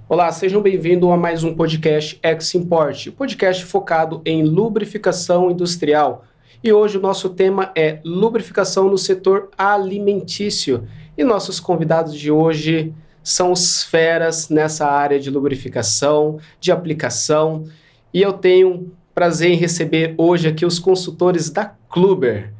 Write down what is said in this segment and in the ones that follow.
Olá, sejam bem-vindos a mais um podcast Ex-Import, podcast focado em lubrificação industrial. E hoje o nosso tema é lubrificação no setor alimentício. E nossos convidados de hoje são os feras nessa área de lubrificação, de aplicação. E eu tenho prazer em receber hoje aqui os consultores da Kluber,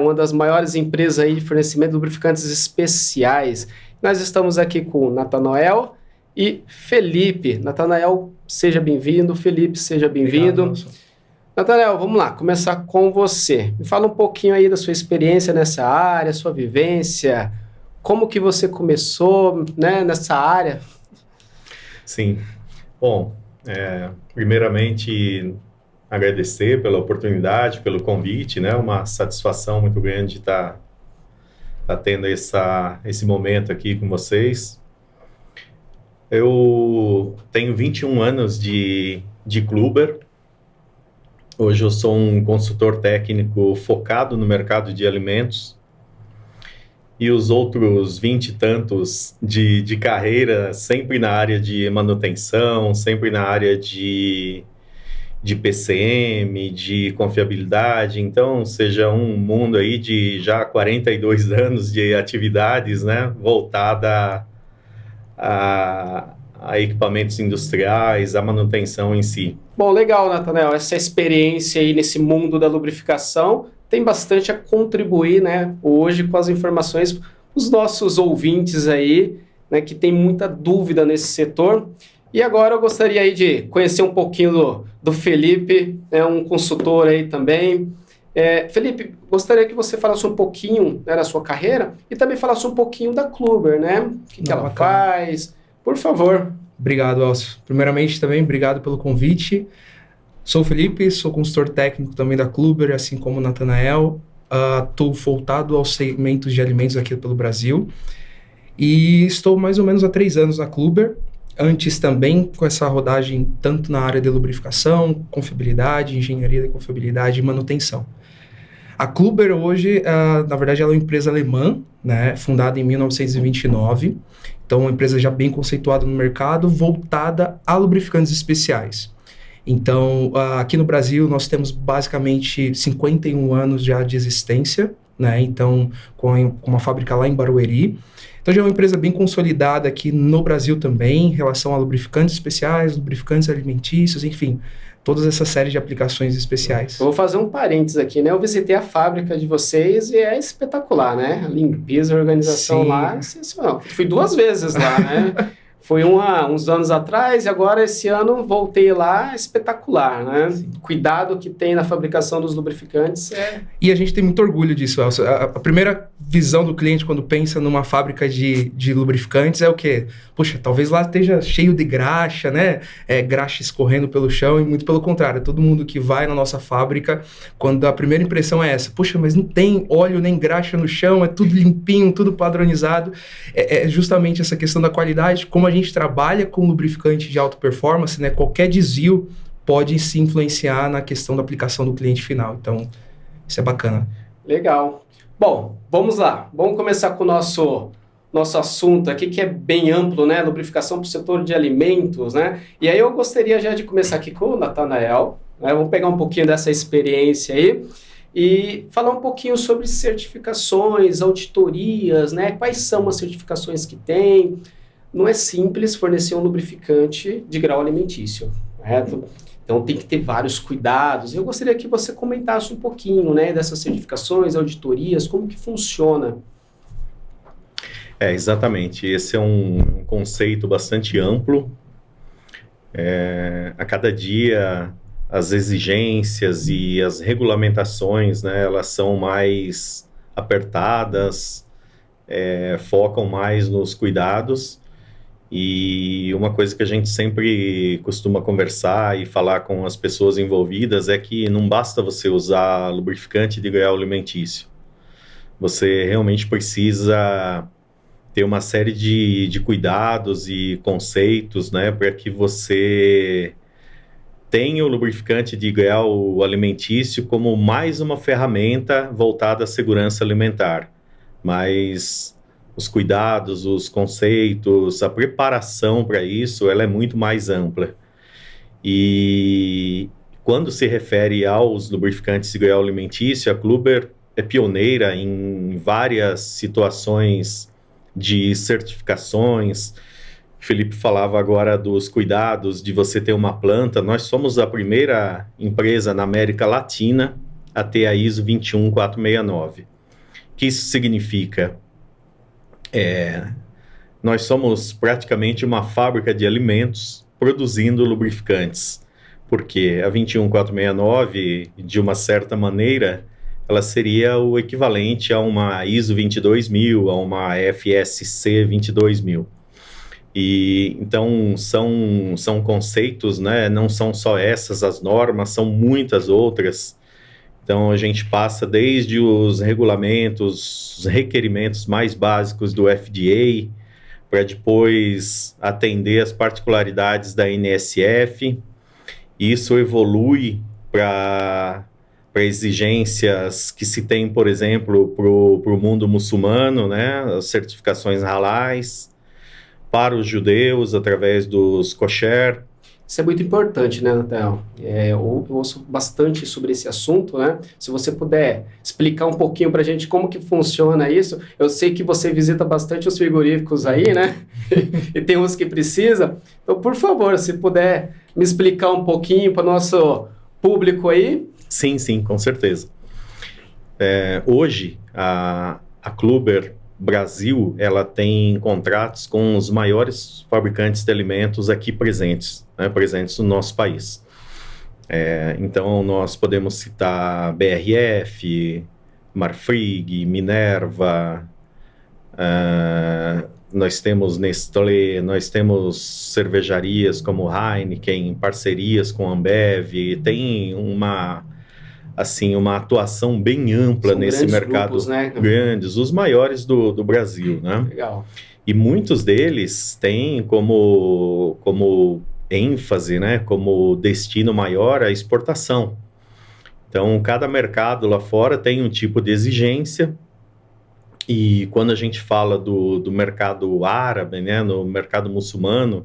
uma das maiores empresas aí de fornecimento de lubrificantes especiais. Nós estamos aqui com o Natanael e Felipe. Natanael, seja bem-vindo. Felipe, seja bem-vindo. Natanael, vamos lá, começar com você. Me fala um pouquinho aí da sua experiência nessa área, sua vivência, como que você começou, nessa área? Sim. Bom, primeiramente agradecer pela oportunidade, pelo convite, uma satisfação muito grande estar tendo esse momento aqui com vocês. Eu tenho 21 anos de Kluber. Hoje eu sou um consultor técnico focado no mercado de alimentos. E os outros 20 e tantos de carreira, sempre na área de manutenção, sempre na área de PCM, de confiabilidade. Então, seja um mundo aí de já 42 anos de atividades, voltada a equipamentos industriais, a manutenção em si. Bom, legal, Natanael. Essa experiência aí nesse mundo da lubrificação tem bastante a contribuir, hoje com as informações os nossos ouvintes aí, que tem muita dúvida nesse setor. E agora eu gostaria aí de conhecer um pouquinho do Felipe, um consultor aí também. Felipe, gostaria que você falasse um pouquinho da sua carreira e também falasse um pouquinho da Kluber, O que ela faz, por favor. Obrigado, Elcio. Primeiramente também, obrigado pelo convite. Sou o Felipe, sou consultor técnico também da Kluber, assim como o Natanael. Estou voltado aos segmentos de alimentos aqui pelo Brasil. E estou mais ou menos há 3 anos na Kluber. Antes também com essa rodagem tanto na área de lubrificação, confiabilidade, engenharia de confiabilidade e manutenção. A Kluber hoje, na verdade, ela é uma empresa alemã, fundada em 1929. Então, uma empresa já bem conceituada no mercado, voltada a lubrificantes especiais. Então, aqui no Brasil, nós temos basicamente 51 anos já de existência, Então, com uma fábrica lá em Barueri. Então, já é uma empresa bem consolidada aqui no Brasil também, em relação a lubrificantes especiais, lubrificantes alimentícios, enfim, todas essa série de aplicações especiais. Eu vou fazer um parênteses aqui, Eu visitei a fábrica de vocês e é espetacular, A limpeza, a organização. Sim. Lá é sensacional. Fui 2 vezes lá, Foi uns anos atrás e agora esse ano voltei lá, espetacular, Cuidado que tem na fabricação dos lubrificantes. E a gente tem muito orgulho disso, Elcio. A primeira visão do cliente quando pensa numa fábrica de lubrificantes é o quê? Puxa, talvez lá esteja cheio de graxa, Graxa escorrendo pelo chão, e muito pelo contrário. Todo mundo que vai na nossa fábrica, quando a primeira impressão é essa, puxa, mas não tem óleo nem graxa no chão, é tudo limpinho, tudo padronizado. É justamente essa questão da qualidade, como a gente trabalha com lubrificante de alta performance, qualquer desvio pode se influenciar na questão da aplicação do cliente final. Então, isso é bacana. Legal. Bom, vamos lá. Vamos começar com o nosso assunto aqui, que é bem amplo, Lubrificação para o setor de alimentos, E aí eu gostaria já de começar aqui com o Natanael, Vamos pegar um pouquinho dessa experiência aí e falar um pouquinho sobre certificações, auditorias, Quais são as certificações que tem? Não é simples fornecer um lubrificante de grau alimentício, correto? Então tem que ter vários cuidados. Eu gostaria que você comentasse um pouquinho, dessas certificações, auditorias, como que funciona. Exatamente. Esse é um conceito bastante amplo. A cada dia as exigências e as regulamentações, elas são mais apertadas, focam mais nos cuidados. E uma coisa que a gente sempre costuma conversar e falar com as pessoas envolvidas é que não basta você usar lubrificante de grau alimentício. Você realmente precisa ter uma série de cuidados e conceitos, para que você tenha o lubrificante de grau alimentício como mais uma ferramenta voltada à segurança alimentar. Mas os cuidados, os conceitos, a preparação para isso, ela é muito mais ampla. E quando se refere aos lubrificantes de grau alimentício, a Kluber é pioneira em várias situações de certificações. O Felipe falava agora dos cuidados de você ter uma planta. Nós somos a primeira empresa na América Latina a ter a ISO 21469. O que isso significa? Nós somos praticamente uma fábrica de alimentos produzindo lubrificantes, porque a 21469, de uma certa maneira, ela seria o equivalente a uma ISO 22000, a uma FSC 22000. E então são conceitos, né? Não são só essas as normas, são muitas outras. Então a gente passa desde os regulamentos, os requerimentos mais básicos do FDA, para depois atender as particularidades da NSF. Isso evolui para exigências que se tem, por exemplo, para o mundo muçulmano, né? As certificações halais, para os judeus, através dos kosher. Isso é muito importante, né, Nathanael? Eu ouço bastante sobre esse assunto, né? Se você puder explicar um pouquinho para a gente como que funciona isso. Eu sei que você visita bastante os frigoríficos aí, né? E tem uns que precisa. Então, por favor, se puder me explicar um pouquinho para o nosso público aí. Sim, com certeza. Hoje, a Kluber Brasil, ela tem contratos com os maiores fabricantes de alimentos aqui presentes, né, presentes no nosso país. Então, nós podemos citar BRF, Marfrig, Minerva, nós temos Nestlé, nós temos cervejarias como Heineken, parcerias com Ambev, tem uma atuação bem ampla nesse mercado. Grupos, né? Grandes, os maiores do Brasil, né? Legal. E muitos deles têm como ênfase, né, como destino maior a exportação. Então, cada mercado lá fora tem um tipo de exigência, e quando a gente fala do mercado árabe, né, no mercado muçulmano,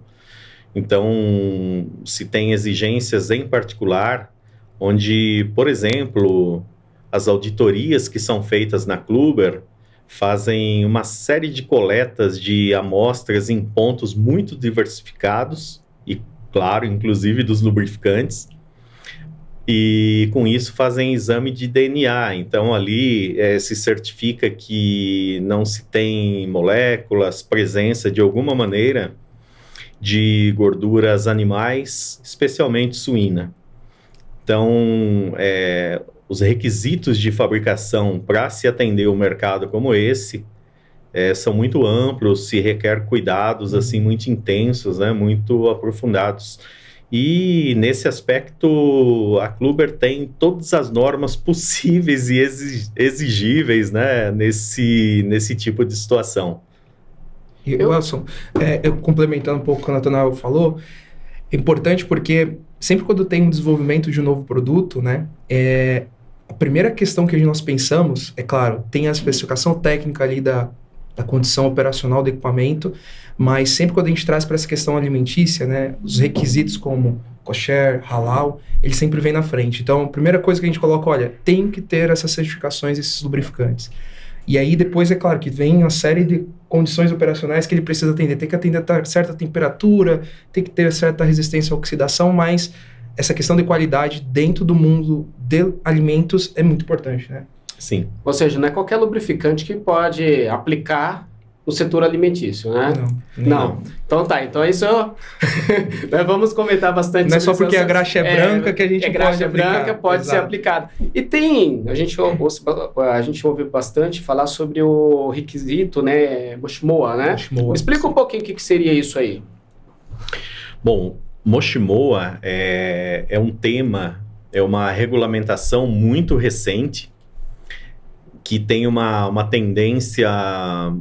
então se tem exigências em particular, onde, por exemplo, as auditorias que são feitas na Kluber fazem uma série de coletas de amostras em pontos muito diversificados, e, claro, inclusive dos lubrificantes, e com isso fazem exame de DNA. Então, ali se certifica que não se tem moléculas, presença de alguma maneira de gorduras animais, especialmente suína. Então, os requisitos de fabricação para se atender um mercado como esse são muito amplos, se requer cuidados assim muito intensos, né, muito aprofundados. E nesse aspecto, a Kluber tem todas as normas possíveis e exigíveis, né, nesse tipo de situação. E, Wilson, eu complementando um pouco o que o Nathanael falou, é importante porque sempre quando tem um desenvolvimento de um novo produto, né, a primeira questão que nós pensamos, é claro, tem a especificação técnica ali da condição operacional do equipamento, mas sempre quando a gente traz para essa questão alimentícia, né, os requisitos como kosher, halal, ele sempre vem na frente. Então, a primeira coisa que a gente coloca, olha, tem que ter essas certificações, esses lubrificantes. E aí depois, é claro, que vem uma série de condições operacionais que ele precisa atender. Tem que atender a certa temperatura, tem que ter certa resistência à oxidação, mas essa questão de qualidade dentro do mundo de alimentos é muito importante, né? Sim. Ou seja, não é qualquer lubrificante que pode aplicar no setor alimentício, né? Não. Então tá, então isso nós vamos comentar bastante. Não é só porque a graxa é branca que a gente pode graxa aplicar. branca pode ser aplicada. E tem, a gente ouve bastante falar sobre o requisito, né, Moshimoa, né? Moshimoa. Explica um pouquinho o que seria isso aí. Bom, Moshimoa é um tema, é uma regulamentação muito recente, que tem uma tendência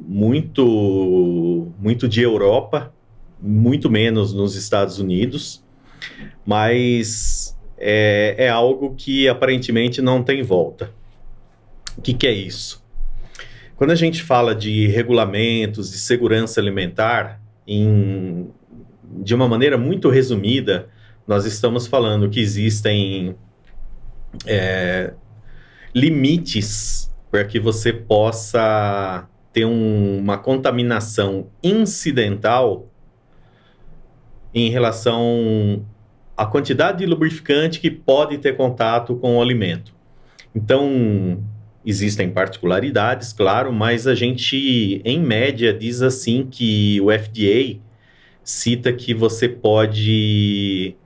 muito de Europa, muito menos nos Estados Unidos, mas é algo que aparentemente não tem volta. O que é isso? Quando a gente fala de regulamentos de segurança alimentar, de uma maneira muito resumida, nós estamos falando que existem limites para que você possa ter uma contaminação incidental em relação à quantidade de lubrificante que pode ter contato com o alimento. Então, existem particularidades, claro, mas a gente, em média, diz assim que o FDA cita que você pode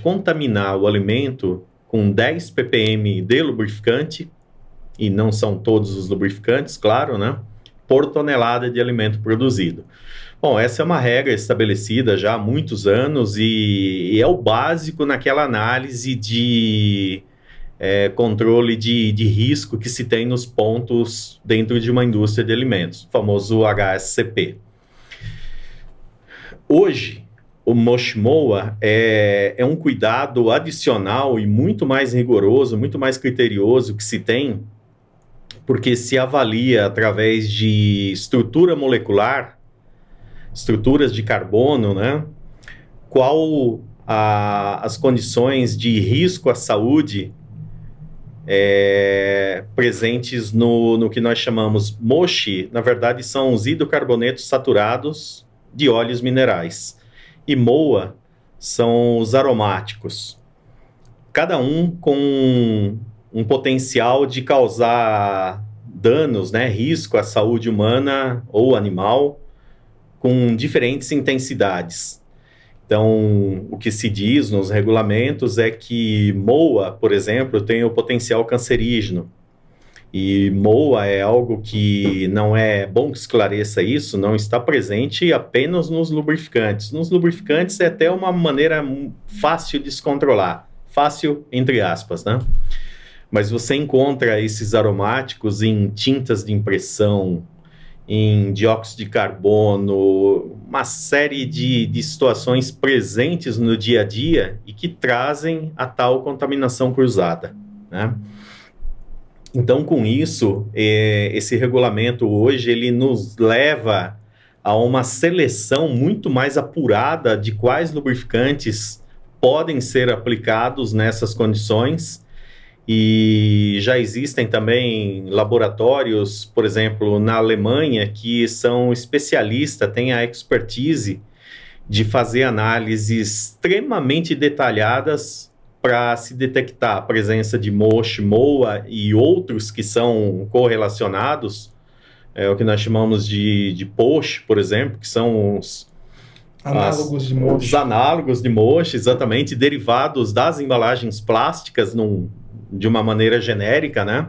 contaminar o alimento com 10 ppm de lubrificante, e não são todos os lubrificantes, claro, né? Por tonelada de alimento produzido. Bom, essa é uma regra estabelecida já há muitos anos e é o básico naquela análise de controle de risco que se tem nos pontos dentro de uma indústria de alimentos, o famoso HACCP. Hoje, o MOSH/MOA é um cuidado adicional e muito mais rigoroso, muito mais criterioso que se tem, porque se avalia através de estrutura molecular, estruturas de carbono, né? Qual as condições de risco à saúde presentes no que nós chamamos MOSH, na verdade são os hidrocarbonetos saturados de óleos minerais. E MOA são os aromáticos. Cada um com um potencial de causar danos, né, risco à saúde humana ou animal, com diferentes intensidades. Então, o que se diz nos regulamentos é que MOA, por exemplo, tem o potencial cancerígeno. E MOA é algo que não é bom que esclareça isso, não está presente apenas nos lubrificantes. Nos lubrificantes é até uma maneira fácil de se controlar. Fácil, entre aspas, né? Mas você encontra esses aromáticos em tintas de impressão, em dióxido de carbono, uma série de situações presentes no dia a dia e que trazem a tal contaminação cruzada, né? Então, com isso, esse regulamento hoje, ele nos leva a uma seleção muito mais apurada de quais lubrificantes podem ser aplicados nessas condições. E já existem também laboratórios, por exemplo, na Alemanha, que são especialistas, têm a expertise de fazer análises extremamente detalhadas para se detectar a presença de MOSH, MOA e outros que são correlacionados, o que nós chamamos de POSH, por exemplo, que são os análogos de MOSH. Os análogos de MOSH, exatamente, derivados das embalagens plásticas de uma maneira genérica, né?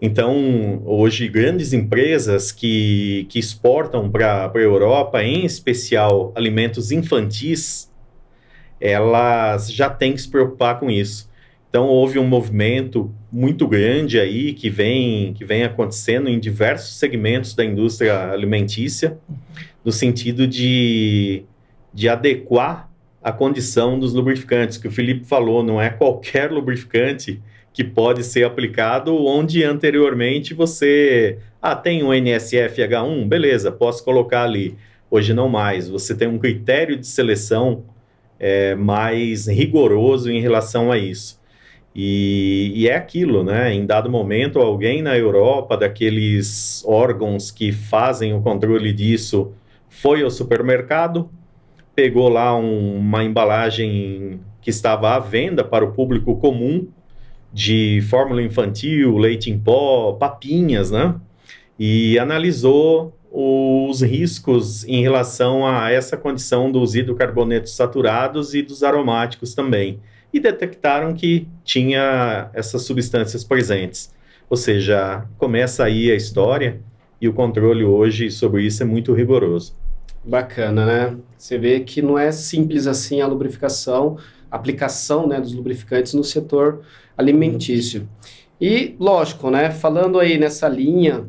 Então, hoje, grandes empresas que exportam para a Europa, em especial alimentos infantis, elas já têm que se preocupar com isso. Então, houve um movimento muito grande aí que vem acontecendo em diversos segmentos da indústria alimentícia, no sentido de adequar a condição dos lubrificantes, que o Felipe falou, não é qualquer lubrificante que pode ser aplicado onde anteriormente você tem um NSF-H1, beleza, posso colocar ali. Hoje não mais, você tem um critério de seleção mais rigoroso em relação a isso. E é aquilo, né? Em dado momento, alguém na Europa, daqueles órgãos que fazem o controle disso, foi ao supermercado, pegou lá uma embalagem que estava à venda para o público comum, de fórmula infantil, leite em pó, papinhas, né? E analisou os riscos em relação a essa condição dos hidrocarbonetos saturados e dos aromáticos também. E detectaram que tinha essas substâncias presentes. Ou seja, começa aí a história e o controle hoje sobre isso é muito rigoroso. Bacana, né? Você vê que não é simples assim a lubrificação, a aplicação, né, dos lubrificantes no setor alimentício. E, lógico, né, falando aí nessa linha,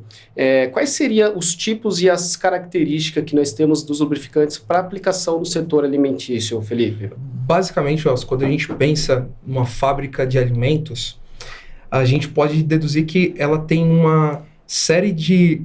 quais seriam os tipos e as características que nós temos dos lubrificantes para aplicação no setor alimentício, Felipe? Basicamente, quando a gente pensa numa fábrica de alimentos, a gente pode deduzir que ela tem uma série de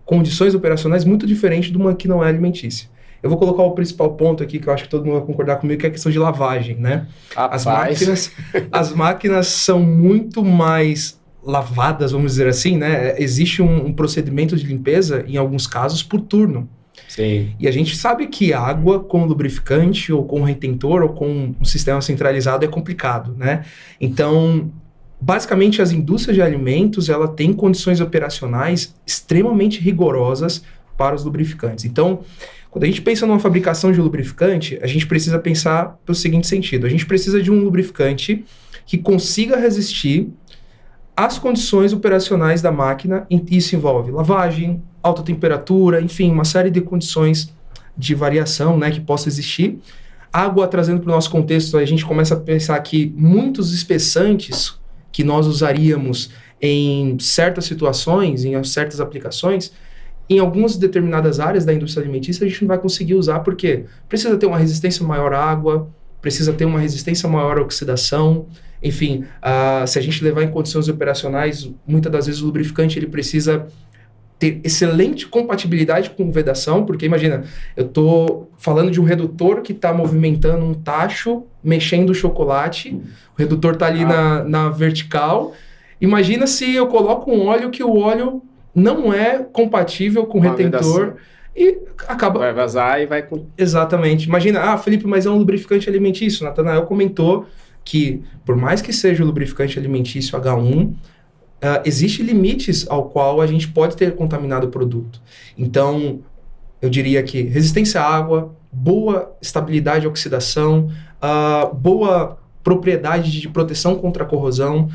condições operacionais muito diferentes de uma que não é alimentícia. Eu vou colocar o principal ponto aqui, que eu acho que todo mundo vai concordar comigo, que é a questão de lavagem, né? As máquinas são muito mais lavadas, vamos dizer assim, né? Existe um procedimento de limpeza, em alguns casos, por turno. Sim. E a gente sabe que água com lubrificante, ou com retentor, ou com um sistema centralizado é complicado, né? Então, basicamente, as indústrias de alimentos, ela tem condições operacionais extremamente rigorosas para os lubrificantes. Então, quando a gente pensa numa fabricação de lubrificante, a gente precisa pensar pelo seguinte sentido. A gente precisa de um lubrificante que consiga resistir às condições operacionais da máquina. Isso envolve lavagem, alta temperatura, enfim, uma série de condições de variação, né, que possa existir. Água, trazendo para o nosso contexto, a gente começa a pensar que muitos espessantes que nós usaríamos em certas situações, em certas aplicações, em algumas determinadas áreas da indústria alimentícia, a gente não vai conseguir usar, porque precisa ter uma resistência maior à água, precisa ter uma resistência maior à oxidação, enfim, se a gente levar em condições operacionais, muitas das vezes o lubrificante ele precisa ter excelente compatibilidade com vedação, porque imagina, eu estou falando de um redutor que está movimentando um tacho, mexendo o chocolate, o redutor está ali na vertical, imagina se eu coloco um óleo que o óleo não é compatível com o retentor e acaba... Vai vazar e vai... Exatamente. Imagina, Felipe, mas é um lubrificante alimentício. Natanael comentou que, por mais que seja o lubrificante alimentício H1, existe limites ao qual a gente pode ter contaminado o produto. Então, eu diria que resistência à água, boa estabilidade de oxidação, boa propriedade de proteção contra a corrosão,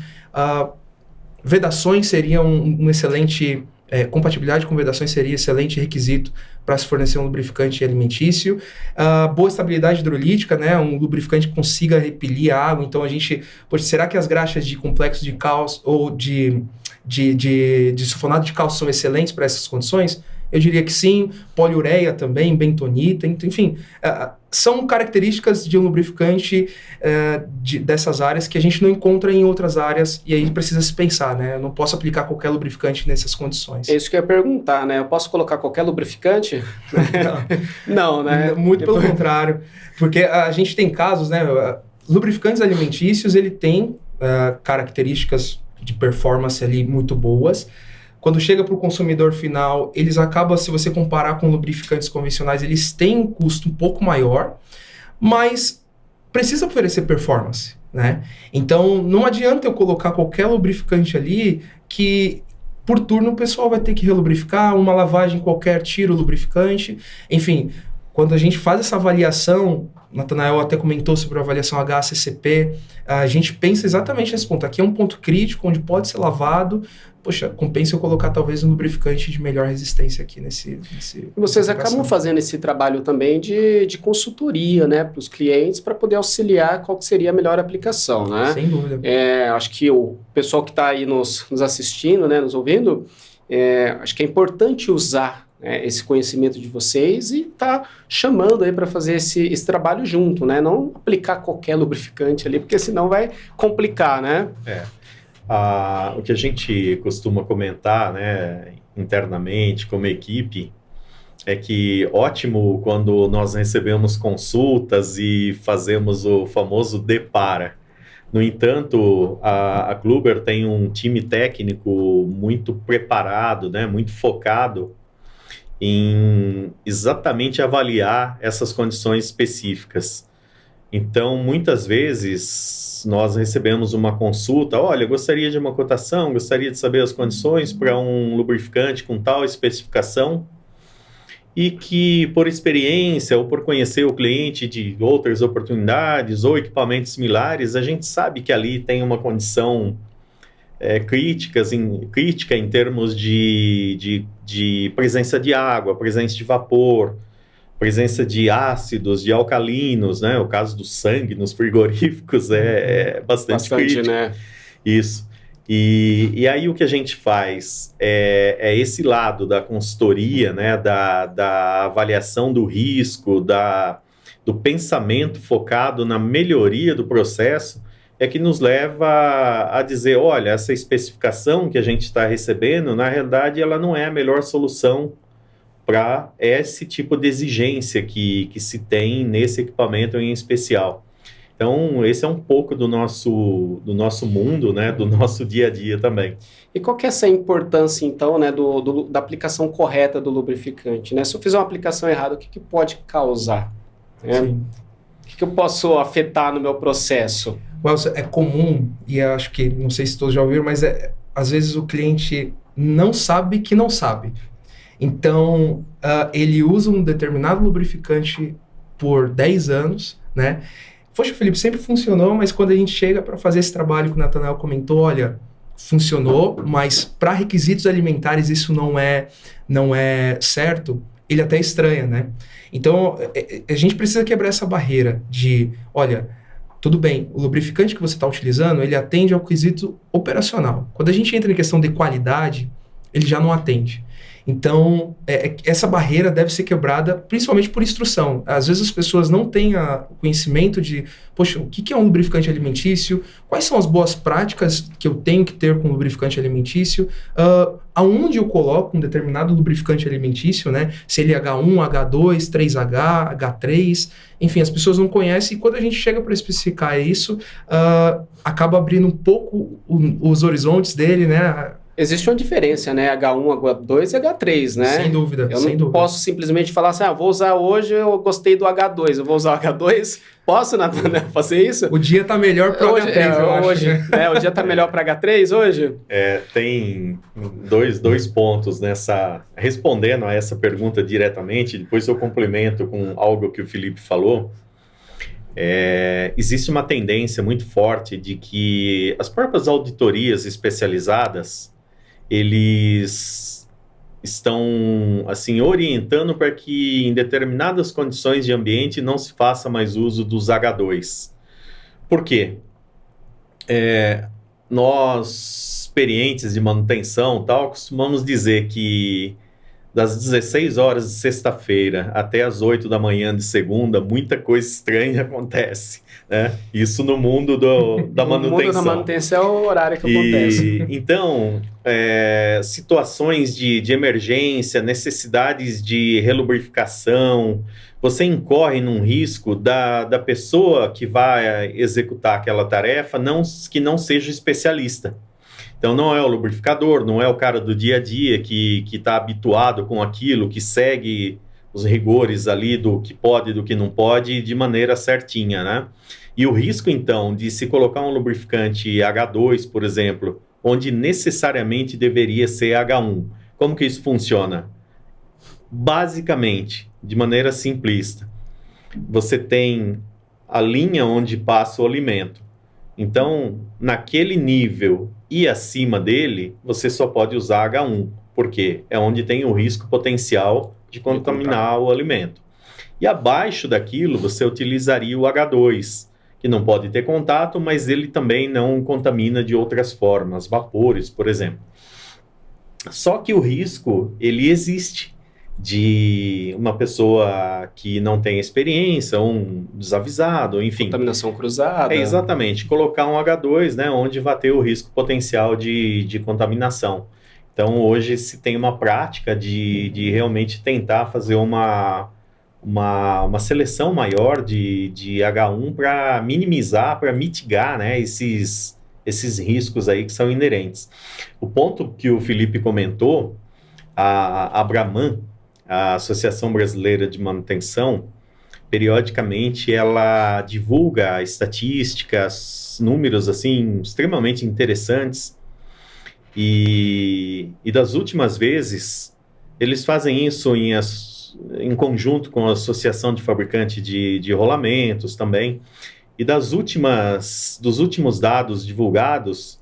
vedações seriam um excelente... compatibilidade com vedações seria excelente requisito para se fornecer um lubrificante alimentício. Boa estabilidade hidrolítica, né? Um lubrificante que consiga repelir a água. Então, a gente... será que as graxas de complexo de cálcio ou de sulfonato de cálcio são excelentes para essas condições? Eu diria que sim. Poliureia também, bentonita, enfim... são características de um lubrificante dessas áreas que a gente não encontra em outras áreas, e aí precisa se pensar, né? Eu não posso aplicar qualquer lubrificante nessas condições. É isso que eu ia perguntar, né? Eu posso colocar qualquer lubrificante? Não, né? Muito pelo contrário. Porque a gente tem casos, né? Lubrificantes alimentícios, ele tem características de performance ali muito boas. Quando chega para o consumidor final, eles acabam, se você comparar com lubrificantes convencionais, eles têm um custo um pouco maior, mas precisa oferecer performance, né? Então, não adianta eu colocar qualquer lubrificante ali que, por turno, o pessoal vai ter que relubrificar, uma lavagem qualquer tira o lubrificante. Enfim, quando a gente faz essa avaliação, Natanael até comentou sobre a avaliação HACCP, a gente pensa exatamente nesse ponto. Aqui é um ponto crítico, onde pode ser lavado. Poxa, compensa eu colocar talvez um lubrificante de melhor resistência aqui nesse Vocês acabam fazendo esse trabalho também de consultoria, né, para os clientes, para poder auxiliar qual que seria a melhor aplicação, né? Sem dúvida. Acho que o pessoal que está aí nos assistindo, né, nos ouvindo, acho que é importante usar esse conhecimento de vocês e tá chamando aí para fazer esse trabalho junto, né? Não aplicar qualquer lubrificante ali, porque senão vai complicar, né? O que a gente costuma comentar, né, internamente, como equipe, é que ótimo quando nós recebemos consultas e fazemos o famoso depara. No entanto, a Kluber tem um time técnico muito preparado, né, muito focado em exatamente avaliar essas condições específicas. Então, muitas vezes, nós recebemos uma consulta, olha, gostaria de uma cotação, gostaria de saber as condições para um lubrificante com tal especificação, e que, por experiência ou por conhecer o cliente de outras oportunidades ou equipamentos similares, a gente sabe que ali tem uma condição crítica em termos de presença de água, presença de vapor, presença de ácidos, de alcalinos, né? O caso do sangue nos frigoríficos é bastante crítico. Né? Isso. E aí o que a gente faz é esse lado da consultoria, né? Da avaliação do risco, do pensamento focado na melhoria do processo, é que nos leva a dizer, olha, essa especificação que a gente está recebendo, na realidade, ela não é a melhor solução para esse tipo de exigência que se tem nesse equipamento em especial. Então, esse é um pouco do nosso mundo, né, do nosso dia a dia também. E qual que é essa importância, então, né, da aplicação correta do lubrificante, né? Se eu fizer uma aplicação errada, o que pode causar? Né? O que eu posso afetar no meu processo? É comum, e eu acho que, não sei se todos já ouviram, mas às vezes o cliente não sabe que não sabe. Então, ele usa um determinado lubrificante por 10 anos, né? Poxa, Felipe, sempre funcionou, mas quando a gente chega para fazer esse trabalho que o Nathanael comentou, olha, funcionou, mas para requisitos alimentares isso não é certo, ele até estranha, né? Então, a gente precisa quebrar essa barreira de, olha, tudo bem, o lubrificante que você está utilizando, ele atende ao quesito operacional. Quando a gente entra em questão de qualidade, ele já não atende. Então, essa barreira deve ser quebrada principalmente por instrução. Às vezes as pessoas não têm o conhecimento de, poxa, o que é um lubrificante alimentício? Quais são as boas práticas que eu tenho que ter com lubrificante alimentício? Aonde eu coloco um determinado lubrificante alimentício, né? Se ele é H1, H2, 3H, H3... Enfim, as pessoas não conhecem e quando a gente chega para especificar isso, acaba abrindo um pouco os horizontes dele, né? Existe uma diferença, né? H1, H2 e H3, né? Sem dúvida. Eu não posso simplesmente falar assim, vou usar hoje, eu gostei do H2, eu vou usar o H2. Posso, Nathanael, fazer isso? O dia tá melhor para o H3, eu acho. Hoje, né? O dia tá melhor para H3 hoje? Tem dois pontos nessa... Respondendo a essa pergunta diretamente, depois eu complemento com algo que o Felipe falou. Existe uma tendência muito forte de que as próprias auditorias especializadas, eles estão, assim, orientando para que em determinadas condições de ambiente não se faça mais uso dos H2. Por quê? Nós, experientes de manutenção, tal, costumamos dizer que das 16 horas de sexta-feira até as 8 da manhã de segunda, muita coisa estranha acontece, né? Isso no mundo da manutenção. No mundo da manutenção é o horário que acontece. Então, situações de emergência, necessidades de relubrificação, você incorre num risco da pessoa que vai executar aquela tarefa que não seja especialista. Então, não é o lubrificador, não é o cara do dia a dia que está habituado com aquilo, que segue os rigores ali do que pode e do que não pode de maneira certinha, né? E o risco, então, de se colocar um lubrificante H2, por exemplo, onde necessariamente deveria ser H1. Como que isso funciona? Basicamente, de maneira simplista, você tem a linha onde passa o alimento. Então, naquele nível e acima dele, você só pode usar H1, porque é onde tem o risco potencial de contaminar o alimento. E abaixo daquilo, você utilizaria o H2, que não pode ter contato, mas ele também não contamina de outras formas, vapores, por exemplo. Só que o risco, ele existe de uma pessoa que não tem experiência, um desavisado, enfim. Contaminação cruzada. Exatamente, colocar um H2, né, onde vai ter o risco potencial de contaminação. Então, hoje se tem uma prática de realmente tentar fazer uma seleção maior de H1 para minimizar, para mitigar, né, esses riscos aí que são inerentes. O ponto que o Felipe comentou, a Abraman, a Associação Brasileira de Manutenção, periodicamente ela divulga estatísticas, números assim extremamente interessantes e das últimas vezes eles fazem isso em conjunto com a Associação de Fabricantes de Rolamentos também, e dos últimos dados divulgados,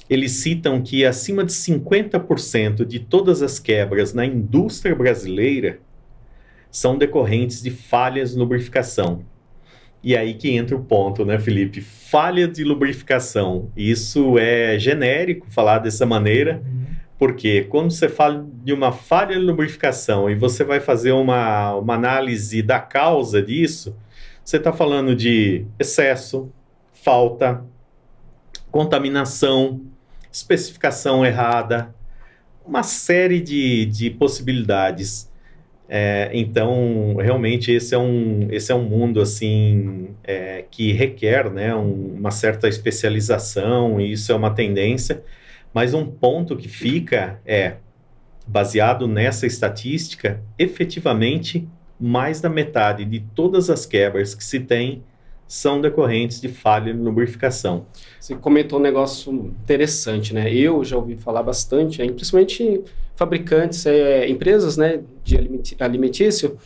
eles citam que acima de 50% de todas as quebras na indústria brasileira são decorrentes de falhas de lubrificação. E aí que entra o ponto, né, Felipe? Falha de lubrificação. Isso é genérico falar dessa maneira, porque quando você fala de uma falha de lubrificação e você vai fazer uma análise da causa disso, você está falando de excesso, falta, contaminação, especificação errada, uma série de possibilidades. Então, realmente, esse é um mundo assim, que requer, né, uma certa especialização, e isso é uma tendência, mas um ponto que fica baseado nessa estatística, efetivamente, mais da metade de todas as quebras que se tem são decorrentes de falha de lubrificação. Você comentou um negócio interessante, né? Eu já ouvi falar bastante, principalmente fabricantes, empresas, né, de alimentício.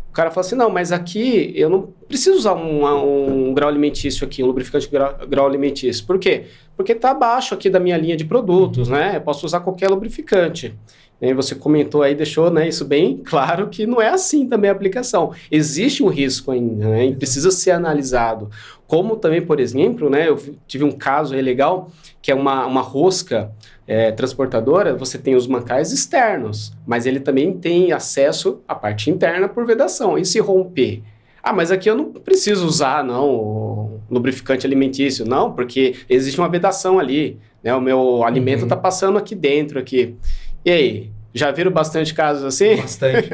O cara fala assim, não, mas aqui eu não preciso usar um grau alimentício aqui, um lubrificante grau alimentício. Por quê? Porque está abaixo aqui da minha linha de produtos, né? Eu posso usar qualquer lubrificante. E você comentou aí, deixou, né, isso bem claro, que não é assim também a aplicação. Existe um risco ainda, né, e precisa ser analisado. Como também, por exemplo, né, eu tive um caso aí legal, que é uma rosca transportadora, você tem os mancais externos, mas ele também tem acesso à parte interna por vedação. E se romper? Mas aqui eu não preciso usar, não, o lubrificante alimentício, não, porque existe uma vedação ali, né, o meu alimento está passando aqui dentro, aqui. E aí, já viram bastante casos assim? Bastante.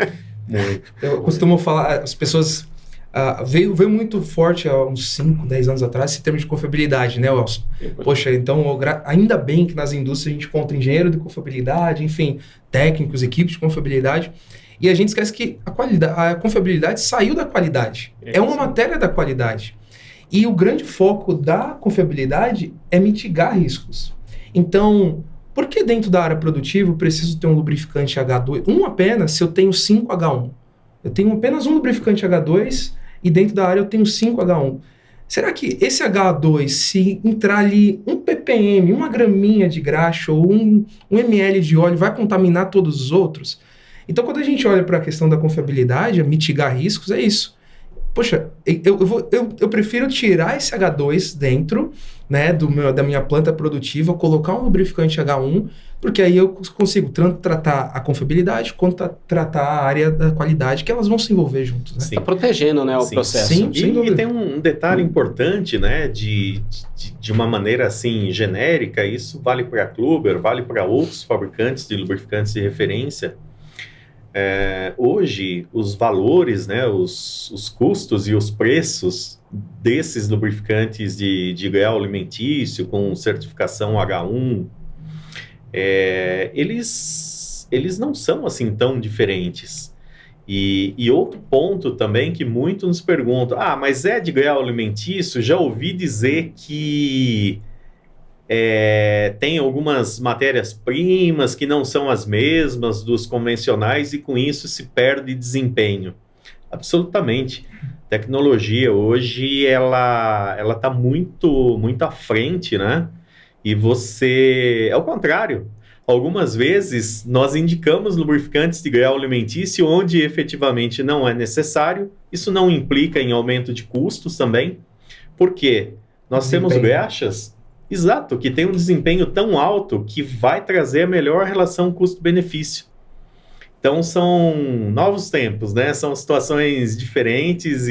Muito. Eu costumo falar, as pessoas... veio muito forte há uns 5, 10 anos atrás esse termo de confiabilidade, né, Welson? Poxa, então ainda bem que nas indústrias a gente encontra engenheiro de confiabilidade, enfim, técnicos, equipes de confiabilidade, e a gente esquece que a confiabilidade saiu da qualidade. É uma matéria da qualidade. E o grande foco da confiabilidade é mitigar riscos. Então... por que dentro da área produtiva eu preciso ter um lubrificante H2? Um apenas se eu tenho 5H1. Eu tenho apenas um lubrificante H2 e dentro da área eu tenho 5H1. Será que esse H2, se entrar ali 1 ppm, uma graminha de graxa ou 1 ml de óleo, vai contaminar todos os outros? Então, quando a gente olha para a questão da confiabilidade, mitigar riscos, é isso. Poxa, eu prefiro tirar esse H2 dentro, né, da minha planta produtiva, colocar um lubrificante H1, porque aí eu consigo tanto tratar a confiabilidade quanto tratar a área da qualidade, que elas vão se envolver juntos, né? Está protegendo, né, o processo. Sim, e tem um detalhe importante, né, de uma maneira assim genérica, isso vale para a Kluber, vale para outros fabricantes de lubrificantes de referência. Hoje, os valores, né, os custos e os preços desses lubrificantes de grau alimentício com certificação H1, eles não são assim tão diferentes. E outro ponto também que muitos nos perguntam, mas é de grau alimentício? Já ouvi dizer que tem algumas matérias-primas que não são as mesmas dos convencionais e com isso se perde desempenho. Absolutamente. A tecnologia hoje, ela está muito à frente, né? E é o contrário. Algumas vezes nós indicamos lubrificantes de grau alimentício onde efetivamente não é necessário. Isso não implica em aumento de custos também. Por quê? Nós temos graxas... Exato, que tem um desempenho tão alto que vai trazer a melhor relação custo-benefício. Então são novos tempos, né? São situações diferentes,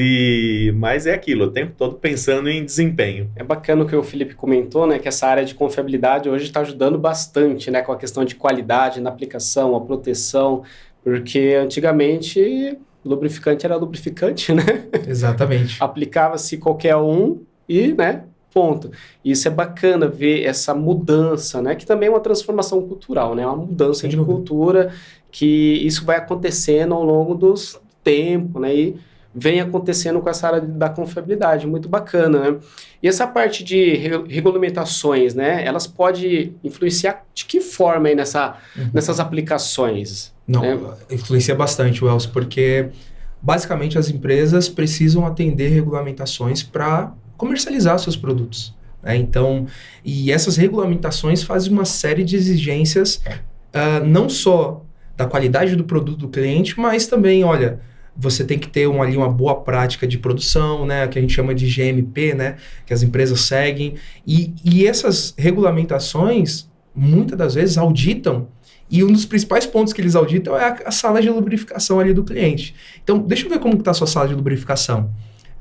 mas é aquilo, o tempo todo pensando em desempenho. É bacana o que o Felipe comentou, né? Que essa área de confiabilidade hoje está ajudando bastante, né? Com a questão de qualidade na aplicação, a proteção, porque antigamente lubrificante era lubrificante, né? Exatamente. Aplicava-se qualquer um e, né? Ponto. Isso é bacana ver essa mudança, né? Que também é uma transformação cultural, né? Uma mudança de cultura, que isso vai acontecendo ao longo dos tempos, né? E vem acontecendo com essa área da confiabilidade, muito bacana, né? E essa parte de regulamentações, né? Elas podem influenciar de que forma aí nessas aplicações? Não, influencia bastante, Wells, porque basicamente as empresas precisam atender regulamentações para comercializar seus produtos, né? Então, e essas regulamentações fazem uma série de exigências, não só da qualidade do produto do cliente, mas também, olha, você tem que ter uma boa prática de produção, né, que a gente chama de GMP, né, que as empresas seguem, e essas regulamentações, muitas das vezes, auditam, e um dos principais pontos que eles auditam é a sala de lubrificação ali do cliente. Então, deixa eu ver como está a sua sala de lubrificação.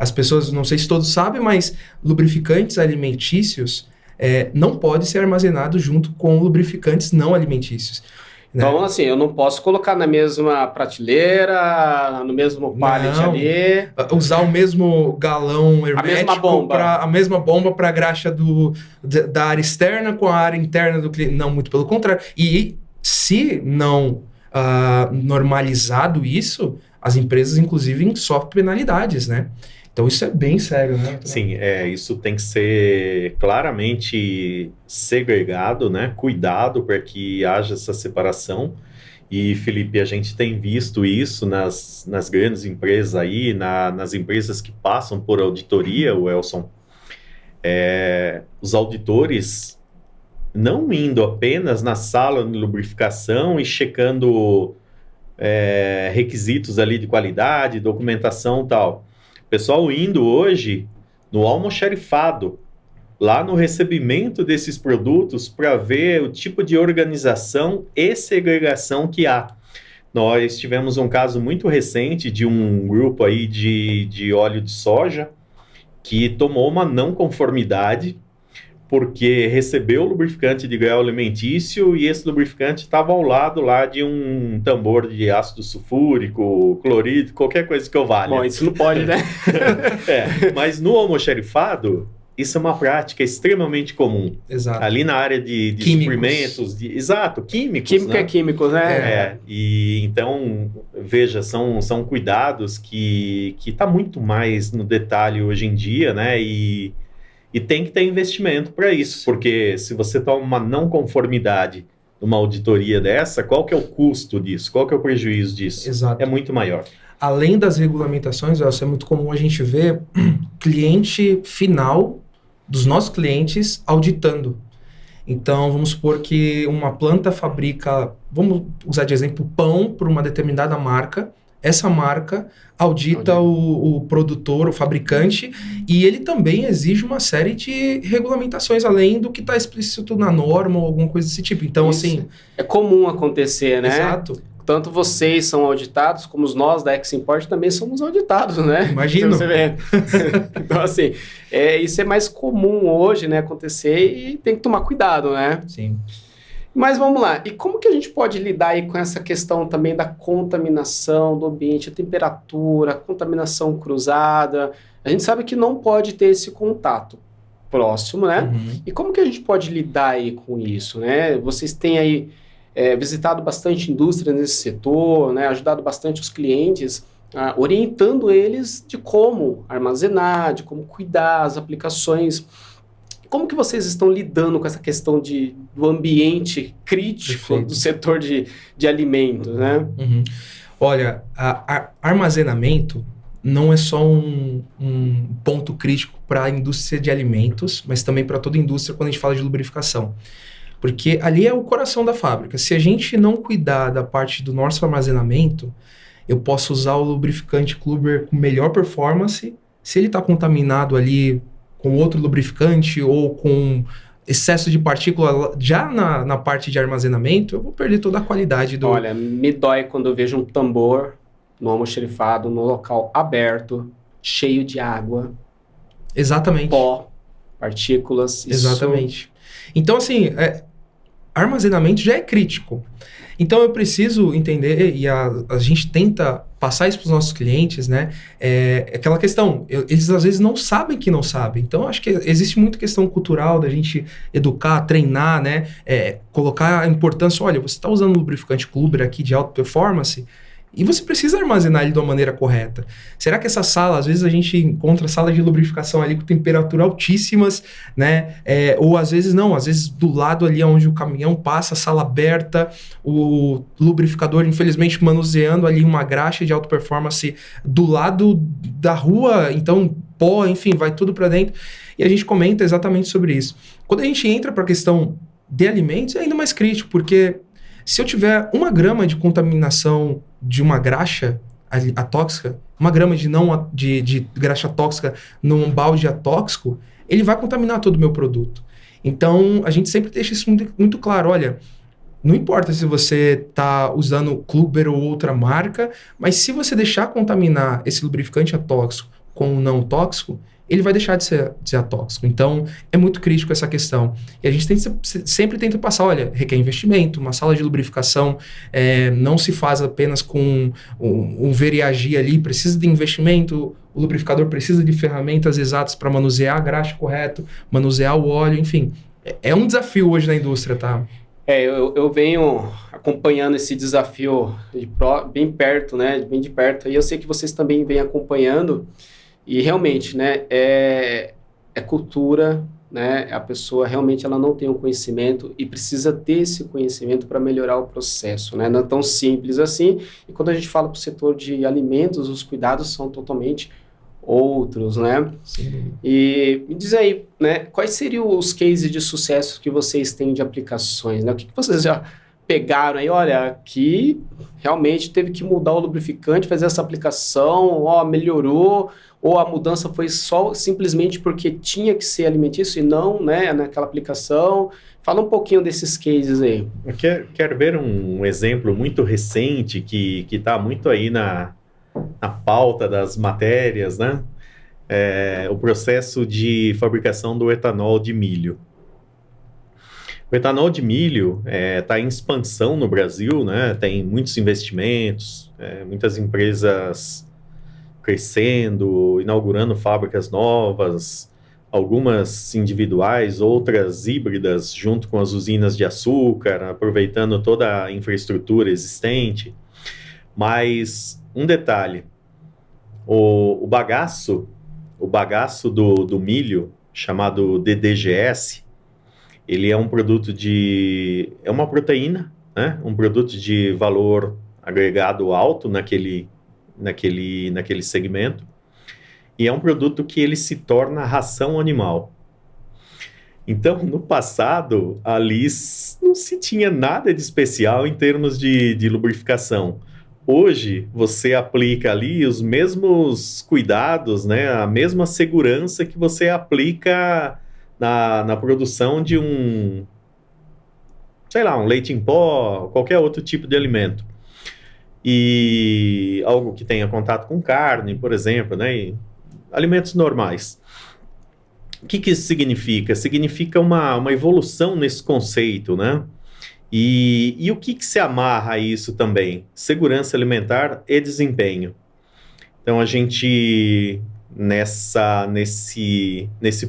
As pessoas, não sei se todos sabem, mas lubrificantes alimentícios, não pode ser armazenado junto com lubrificantes não alimentícios. Né? Então, assim, eu não posso colocar na mesma prateleira, no mesmo pallet ali. Usar o mesmo galão hermético, a mesma bomba para a graxa da área externa com a área interna do cliente. Não, muito pelo contrário. E se não normalizado isso, as empresas, inclusive, sofrem penalidades, né? Então, isso é bem sério, né? Sim, isso tem que ser claramente segregado, né? Cuidado para que haja essa separação. E, Felipe, a gente tem visto isso nas grandes empresas aí, nas empresas que passam por auditoria, Welson. Os auditores não indo apenas na sala de lubrificação e checando requisitos ali de qualidade, documentação e tal. Pessoal indo hoje no almoxarifado, lá no recebimento desses produtos, para ver o tipo de organização e segregação que há. Nós tivemos um caso muito recente de um grupo aí de óleo de soja que tomou uma não conformidade porque recebeu o lubrificante de grau alimentício e esse lubrificante estava ao lado lá de um tambor de ácido sulfúrico, clorídrico, qualquer coisa que eu valha. Bom, isso não pode, né? Mas no almoxarifado, isso é uma prática extremamente comum. Exato. Ali na área de suprimentos, químicos. Químico né? é químico, né? E então, veja, são cuidados que tá muito mais no detalhe hoje em dia, né? E tem que ter investimento para isso, porque se você toma uma não conformidade numa auditoria dessa, qual que é o custo disso? Qual que é o prejuízo disso? Exato. É muito maior. Além das regulamentações, é muito comum a gente ver cliente final dos nossos clientes auditando. Então, vamos supor que uma planta fabrica, vamos usar de exemplo, pão para uma determinada marca. Essa marca audita o produtor, o fabricante, e ele também exige uma série de regulamentações, além do que está explícito na norma ou alguma coisa desse tipo. Então, Isso. assim... É comum acontecer, né? Exato. Tanto vocês são auditados, como nós da Eximport também somos auditados, né? Imagino. Então, você vê. Então, assim, isso é mais comum hoje, né, acontecer e tem que tomar cuidado, né? Sim. Mas vamos lá, e como que a gente pode lidar aí com essa questão também da contaminação do ambiente, a temperatura, a contaminação cruzada? A gente sabe que não pode ter esse contato próximo, né? Uhum. E como que a gente pode lidar aí com isso, né? Vocês têm aí visitado bastante indústria nesse setor, né? Ajudado bastante os clientes, orientando eles de como armazenar, de como cuidar as aplicações. Como que vocês estão lidando com essa questão do ambiente crítico Perfeito. do setor de alimentos, né? Uhum. Olha, armazenamento não é só um ponto crítico para a indústria de alimentos, mas também para toda a indústria quando a gente fala de lubrificação. Porque ali é o coração da fábrica. Se a gente não cuidar da parte do nosso armazenamento, eu posso usar o lubrificante Kluber com melhor performance. Se ele está contaminado ali com outro lubrificante ou com excesso de partícula já na parte de armazenamento, eu vou perder toda a qualidade do... Olha, me dói quando eu vejo um tambor no almoxarifado, no local aberto, cheio de água. Exatamente. Pó, partículas. Exatamente. Então, assim, armazenamento já é crítico. Então, eu preciso entender, e a gente tenta passar isso para os nossos clientes, né? Aquela questão, eles às vezes não sabem que não sabem. Então, acho que existe muita questão cultural da gente educar, treinar, né? Colocar a importância, olha, você está usando um lubrificante Kluber aqui de alta performance, e você precisa armazenar ele de uma maneira correta. Será que essa sala, às vezes a gente encontra sala de lubrificação ali com temperatura altíssimas, né? Ou às vezes não, às vezes do lado ali onde o caminhão passa, a sala aberta, o lubrificador, infelizmente, manuseando ali uma graxa de alta performance do lado da rua, então pó, enfim, vai tudo para dentro. E a gente comenta exatamente sobre isso. Quando a gente entra para a questão de alimentos, é ainda mais crítico, porque se eu tiver 1 grama de contaminação de uma graxa atóxica, 1 grama de graxa tóxica num balde atóxico, ele vai contaminar todo o meu produto. Então, a gente sempre deixa isso muito, muito claro. Olha, não importa se você está usando Kluber ou outra marca, mas se você deixar contaminar esse lubrificante atóxico com o não tóxico, ele vai deixar de ser atóxico. Então, é muito crítico essa questão. E a gente sempre tenta passar, olha, requer investimento, uma sala de lubrificação não se faz apenas com um ver e agir ali, precisa de investimento, o lubrificador precisa de ferramentas exatas para manusear a graxa correto, manusear o óleo, enfim. É um desafio hoje na indústria, tá? Eu venho acompanhando esse desafio bem perto, né? Bem de perto. E eu sei que vocês também vêm acompanhando. E realmente, né? É cultura, né? A pessoa realmente ela não tem um conhecimento e precisa ter esse conhecimento para melhorar o processo, né? Não é tão simples assim. E quando a gente fala para o setor de alimentos, os cuidados são totalmente outros, né? Sim. E me diz aí, né, quais seriam os cases de sucesso que vocês têm de aplicações, né? O que vocês já pegaram aí? Olha, aqui realmente teve que mudar o lubrificante, fazer essa aplicação, melhorou, ou a mudança foi só simplesmente porque tinha que ser alimentício e não, né, naquela aplicação. Fala um pouquinho desses cases aí. Eu quero ver um exemplo muito recente que está muito aí na pauta das matérias, né? O processo de fabricação do etanol de milho. O etanol de milho está em expansão no Brasil, né? Tem muitos investimentos, muitas empresas crescendo, inaugurando fábricas novas, algumas individuais, outras híbridas, junto com as usinas de açúcar, aproveitando toda a infraestrutura existente. Mas um detalhe, o bagaço do milho, chamado DDGS, ele é um produto é uma proteína, né? Um produto de valor agregado alto naquele segmento, e é um produto que ele se torna ração animal. Então, no passado, ali não se tinha nada de especial em termos de lubrificação. Hoje, você aplica ali os mesmos cuidados, né, a mesma segurança que você aplica na produção de um leite em pó, qualquer outro tipo de alimento. E algo que tenha contato com carne, por exemplo, né, e alimentos normais. O que isso significa? Significa uma evolução nesse conceito, né? E o que se amarra a isso também? Segurança alimentar e desempenho. Então, a gente, nesse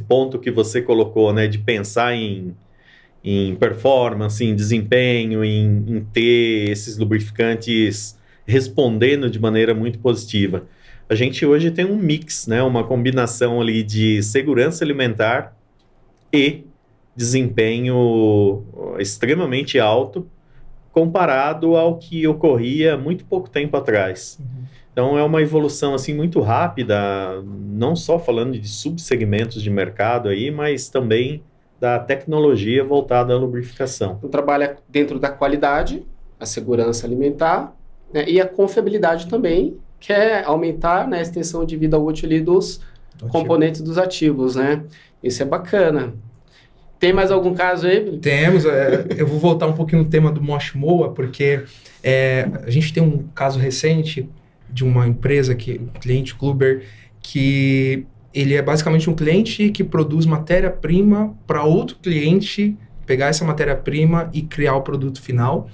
ponto que você colocou, né, de pensar em performance, em desempenho, em ter esses lubrificantes respondendo de maneira muito positiva. A gente hoje tem um mix, né, uma combinação ali de segurança alimentar e desempenho extremamente alto comparado ao que ocorria muito pouco tempo atrás. Então é uma evolução assim muito rápida, não só falando de subsegmentos de mercado aí, mas também da tecnologia voltada à lubrificação. Então trabalha dentro da qualidade, a segurança alimentar, né, e a confiabilidade também, que é aumentar, né, a extensão de vida útil ali dos componentes dos ativos, né? Isso é bacana. Tem mais algum caso aí? Temos. Eu vou voltar um pouquinho no tema do Mosh Moa, porque a gente tem um caso recente de uma empresa, um cliente Kluber, que ele é basicamente um cliente que produz matéria-prima para outro cliente pegar essa matéria-prima e criar o produto final.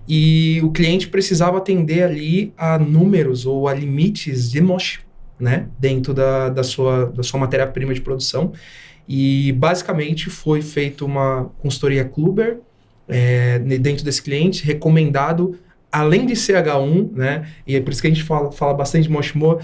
E o cliente precisava atender ali a números ou a limites de Mosh, né, dentro da sua matéria-prima de produção. E basicamente foi feita uma consultoria Kluber dentro desse cliente, recomendado, além de CH1, né, e é por isso que a gente fala bastante de Mosh Moa,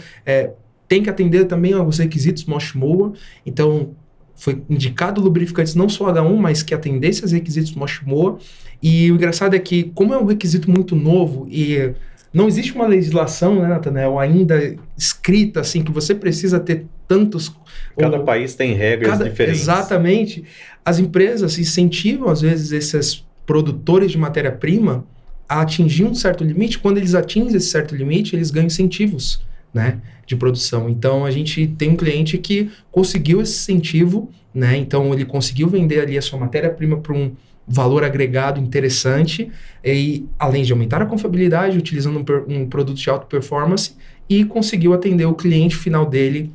tem que atender também aos requisitos Mosh Moa. Então foi indicado lubrificantes não só H1, mas que atendesse aos requisitos Mosh Moa. E o engraçado é que, como é um requisito muito novo e não existe uma legislação, né, Nathanael, ainda escrita assim, que você precisa ter tantos... Cada país tem regras diferentes. Exatamente. As empresas incentivam, às vezes, esses produtores de matéria-prima a atingir um certo limite. Quando eles atingem esse certo limite, eles ganham incentivos, né, de produção. Então, a gente tem um cliente que conseguiu esse incentivo, né? Então, ele conseguiu vender ali a sua matéria-prima para um valor agregado interessante, e além de aumentar a confiabilidade, utilizando um produto de alta performance, e conseguiu atender o cliente final dele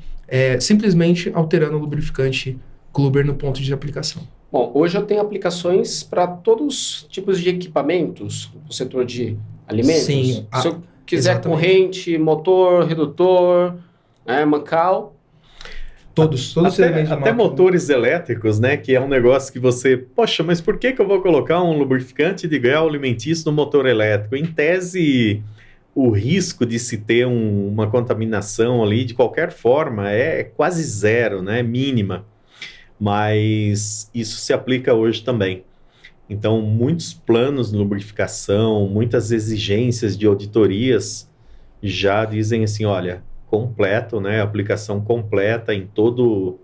simplesmente alterando o lubrificante Kluber no ponto de aplicação. Bom, hoje eu tenho aplicações para todos os tipos de equipamentos no setor de alimentos. Sim. Se eu quiser exatamente. corrente, motor, redutor, mancal. Todos os Até elementos de máquina. motores elétricos, né? Que é um negócio que você... Poxa, mas por que eu vou colocar um lubrificante de grau alimentício no motor elétrico? Em tese, o risco de se ter uma contaminação ali, de qualquer forma, é quase zero, né? Mínima. Mas isso se aplica hoje também. Então, muitos planos de lubrificação, muitas exigências de auditorias já dizem assim, olha, completo, né? Aplicação completa em todos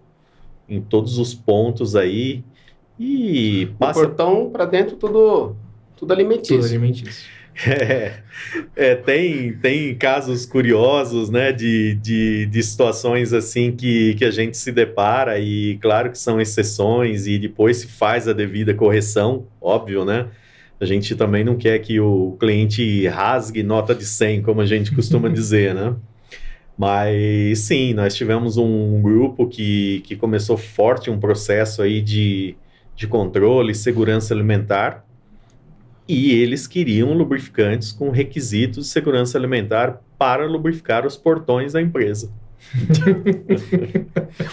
os pontos aí e Do passa... portão para dentro, tudo alimentício. Tudo alimentício. Tem casos curiosos, né, de situações assim que a gente se depara e claro que são exceções e depois se faz a devida correção, óbvio, né? A gente também não quer que o cliente rasgue nota de 100, como a gente costuma dizer, né? Mas sim, nós tivemos um grupo que começou forte um processo aí de controle e segurança alimentar e eles queriam lubrificantes com requisitos de segurança alimentar para lubrificar os portões da empresa.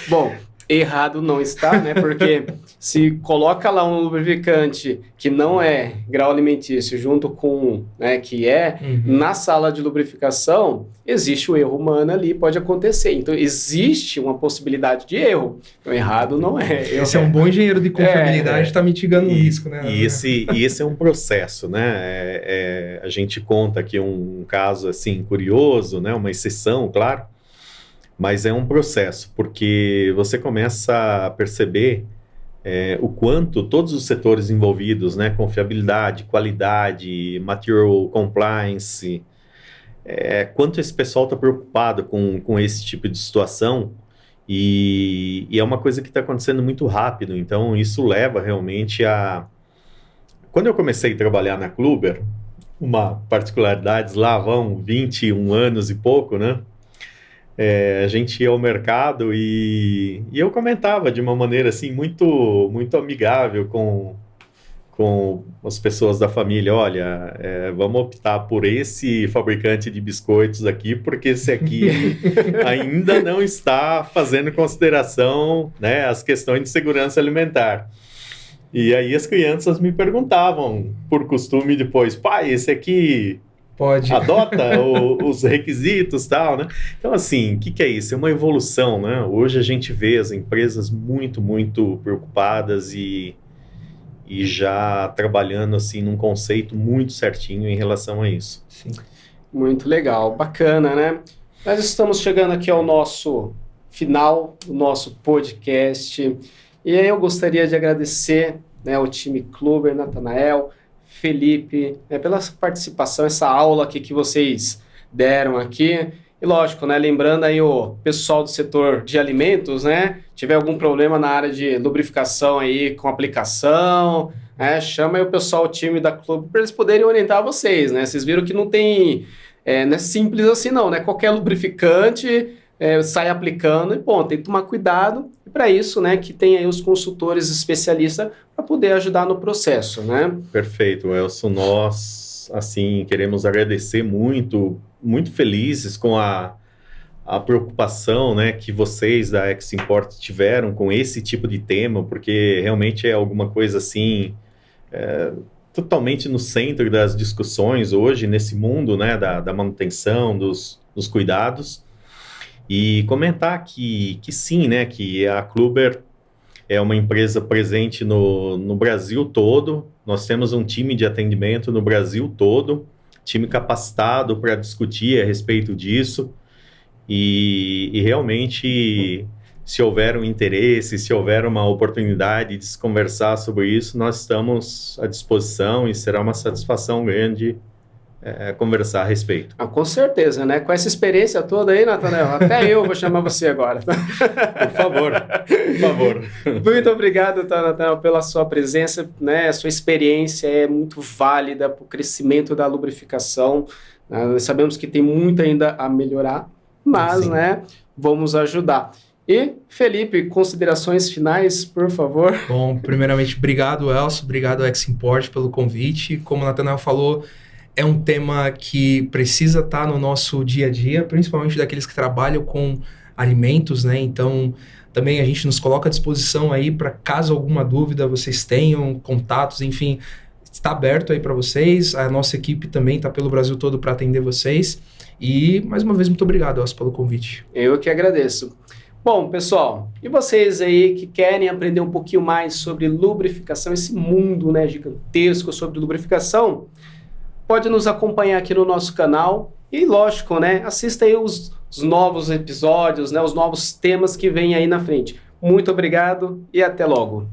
Bom, errado não está, né? Porque se coloca lá um lubrificante que não é grau alimentício junto com, né, que é, na sala de lubrificação, existe o erro humano ali, pode acontecer. Então, existe uma possibilidade de erro. Então, errado não é. Esse é um bom engenheiro de confiabilidade, está mitigando o risco, né? E esse é um processo, né? A gente conta aqui um caso, assim, curioso, né? Uma exceção, claro. Mas é um processo, porque você começa a perceber o quanto todos os setores envolvidos, né, confiabilidade, qualidade, material compliance, quanto esse pessoal está preocupado com esse tipo de situação e é uma coisa que está acontecendo muito rápido, então isso leva realmente a... Quando eu comecei a trabalhar na Kluber, uma particularidade, lá vão 21 anos e pouco, né? A gente ia ao mercado e eu comentava de uma maneira assim muito, muito amigável com as pessoas da família, olha, vamos optar por esse fabricante de biscoitos aqui, porque esse aqui ainda não está fazendo consideração, né, as questões de segurança alimentar. E aí as crianças me perguntavam, por costume depois, pai, esse aqui... Pode. Adota os requisitos e tal, né? Então, assim, o que é isso? É uma evolução, né? Hoje a gente vê as empresas muito, muito preocupadas e já trabalhando, assim, num conceito muito certinho em relação a isso. Sim. Muito legal, bacana, né? Nós estamos chegando aqui ao nosso final do nosso podcast. E aí eu gostaria de agradecer, né, ao time Kluber, Natanael, Felipe, pela participação, essa aula aqui que vocês deram aqui. E lógico, né, lembrando aí o pessoal do setor de alimentos, né, tiver algum problema na área de lubrificação aí com aplicação, chama aí o pessoal, o time da Kluber, para eles poderem orientar vocês, né? Vocês viram que não tem, não é simples assim não, né? Qualquer lubrificante sai aplicando e, bom, tem que tomar cuidado. E para isso, né, que tem aí os consultores especialistas para poder ajudar no processo, né? Perfeito, Elson. Nós, assim, queremos agradecer muito, muito felizes com a preocupação, né, que vocês da Ex-Import tiveram com esse tipo de tema, porque realmente é alguma coisa, assim, totalmente no centro das discussões hoje, nesse mundo, né, da manutenção, dos cuidados. E comentar que sim, né, que a Kluber é uma empresa presente no Brasil todo. Nós temos um time de atendimento no Brasil todo, time capacitado para discutir a respeito disso. E realmente, se houver um interesse, se houver uma oportunidade de se conversar sobre isso, nós estamos à disposição e será uma satisfação grande conversar a respeito. Com certeza, né? Com essa experiência toda aí, Natanael, até eu vou chamar você agora. Por favor, por favor. Muito obrigado, Natanael, pela sua presença, né? A sua experiência é muito válida para o crescimento da lubrificação. Nós sabemos que tem muito ainda a melhorar, mas, né, vamos ajudar. E, Felipe, considerações finais, por favor? Bom, primeiramente, obrigado, Elcio, obrigado, Eximport, pelo convite. Como o Nathanael falou, é um tema que precisa estar no nosso dia a dia, principalmente daqueles que trabalham com alimentos, né? Então, também a gente nos coloca à disposição aí para caso alguma dúvida, vocês tenham contatos, enfim, está aberto aí para vocês. A nossa equipe também está pelo Brasil todo para atender vocês. E, mais uma vez, muito obrigado, Elcio, pelo convite. Eu que agradeço. Bom, pessoal, e vocês aí que querem aprender um pouquinho mais sobre lubrificação, esse mundo, né, gigantesco sobre lubrificação, pode nos acompanhar aqui no nosso canal e, lógico, né, assista aí os novos episódios, né, os novos temas que vêm aí na frente. Muito obrigado e até logo.